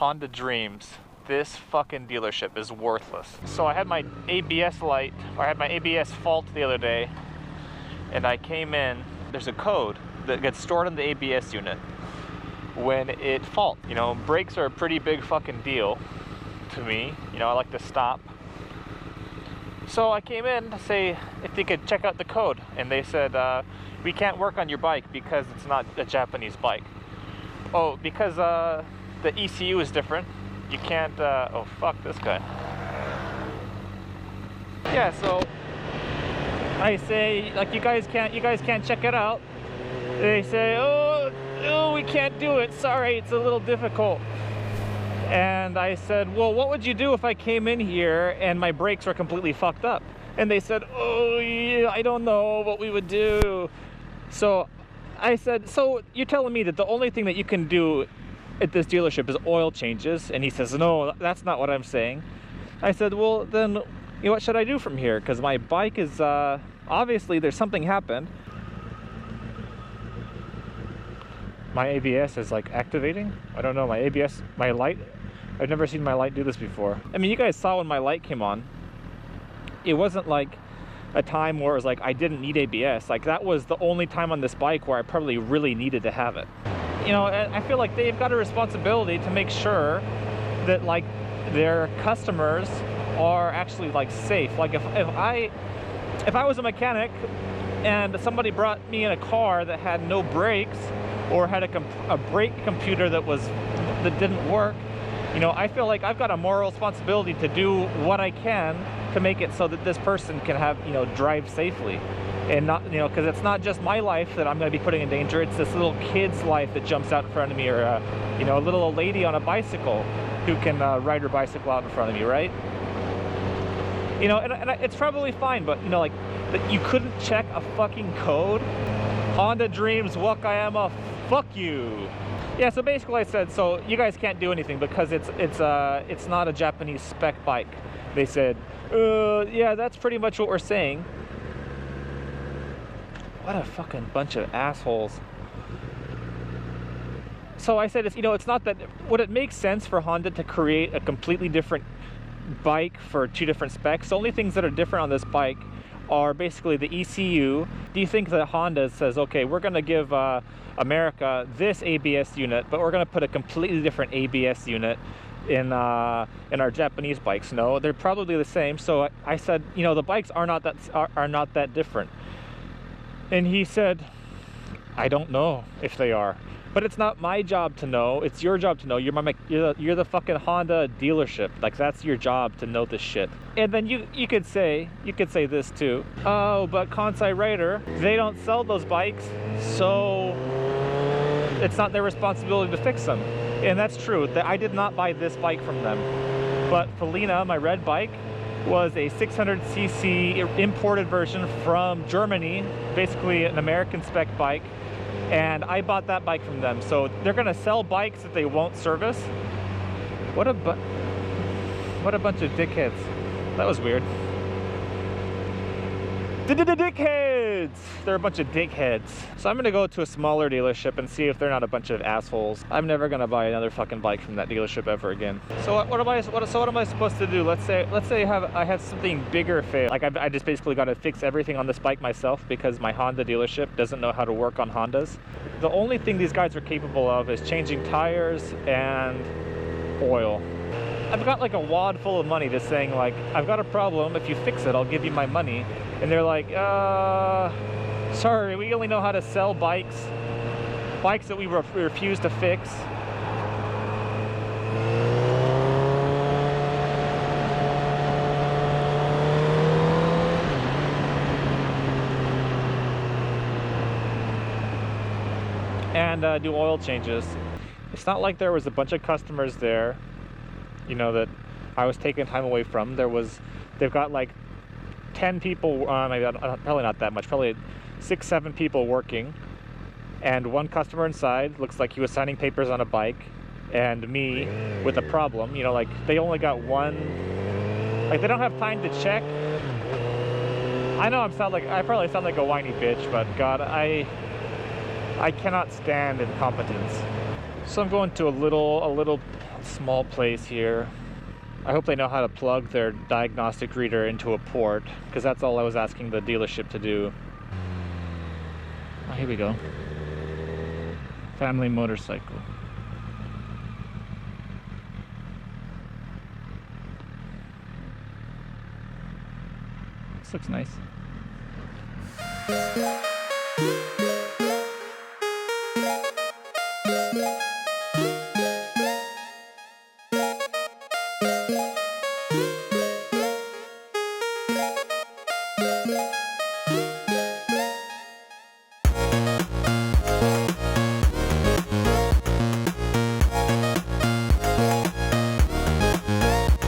Honda dreams. This fucking dealership is worthless. So I had my ABS light, or I had my ABS fault the other day, and I came in. There's a code that gets stored in the ABS unit when it faults. You know, brakes are a pretty big fucking deal to me. You know, I like to stop. So I came in to say if they could check out the code, and they said, we can't work on your bike because it's not a Japanese bike. Oh, because the ECU is different. You can't, oh fuck this guy. Yeah, so I say, like, you guys can't check it out. They say, oh, we can't do it. Sorry, it's a little difficult. And I said, well, what would you do if I came in here and my brakes were completely fucked up? And they said, oh, yeah, I don't know what we would do. So I said, so you're telling me that the only thing that you can do at this dealership is oil changes? And he says, no, that's not what I'm saying. I said, well, then, you know, what should I do from here? Because my bike is, obviously there's something happened. My ABS is like activating. I don't know, my ABS, my light, I've never seen my light do this before. I mean, you guys saw when my light came on, it wasn't like a time where it was like I didn't need ABS. Like, that was the only time on this bike where I probably really needed to have it. You know, I feel like they've got a responsibility to make sure that, like, their customers are actually, like, safe. Like, if I was a mechanic and somebody brought me in a car that had no brakes or had a brake computer that didn't work, you know, I feel like I've got a moral responsibility to do what I can to make it so that this person can have, you know, drive safely. And not, you know, because it's not just my life that I'm going to be putting in danger, it's this little kid's life that jumps out in front of me, or you know, a little old lady on a bicycle who can ride her bicycle out in front of me, right? You know, and it's probably fine, but, you know, like, that you couldn't check a fucking code? Honda dreams, Wakayama, fuck you. Yeah, so basically I said, so you guys can't do anything because it's not a Japanese spec bike. They said, yeah, that's pretty much what we're saying. What a fucking bunch of assholes. So I said, it's, you know, it's not that, would it make sense for Honda to create a completely different bike for two different specs? The only things that are different on this bike are basically the ECU. Do you think that Honda says, okay, we're going to give America this ABS unit, but we're going to put a completely different ABS unit in our Japanese bikes? No, they're probably the same. So I said, you know, the bikes are not that different. And he said, I don't know if they are, but it's not my job to know. It's your job to know. You're the fucking Honda dealership. Like, that's your job to know this shit. And then you could say this too. Oh, but Kansai Rider, they don't sell those bikes, so it's not their responsibility to fix them. And that's true. I did not buy this bike from them. But Felina, my red bike, was a 600cc imported version from Germany, basically an American spec bike, and I bought that bike from them. So they're gonna sell bikes that they won't service. What a bunch of dickheads. That was weird. Dickheads! They're a bunch of dickheads. So I'm gonna go to a smaller dealership and see if they're not a bunch of assholes. I'm never gonna buy another fucking bike from that dealership ever again. So what am I supposed to do? Let's say I have something bigger fail. Like, I just basically got to fix everything on this bike myself because my Honda dealership doesn't know how to work on Hondas. The only thing these guys are capable of is changing tires and oil. I've got like a wad full of money just saying, like, I've got a problem, if you fix it, I'll give you my money. And they're like, sorry, we only know how to sell bikes that we refuse to fix. And do oil changes. It's not like there was a bunch of customers there, you know, that I was taking time away from. They've got like 10 people, maybe probably not that much, probably 6-7 people working, and one customer inside looks like he was signing papers on a bike, and me with a problem. You know, like, they only got one, like, they don't have time to check. I know I probably sound like a whiny bitch, but God, I cannot stand incompetence. So I'm going to a little Small place here. I hope they know how to plug their diagnostic reader into a port, because that's all I was asking the dealership to do. Oh, here we go. Family motorcycle. This looks nice.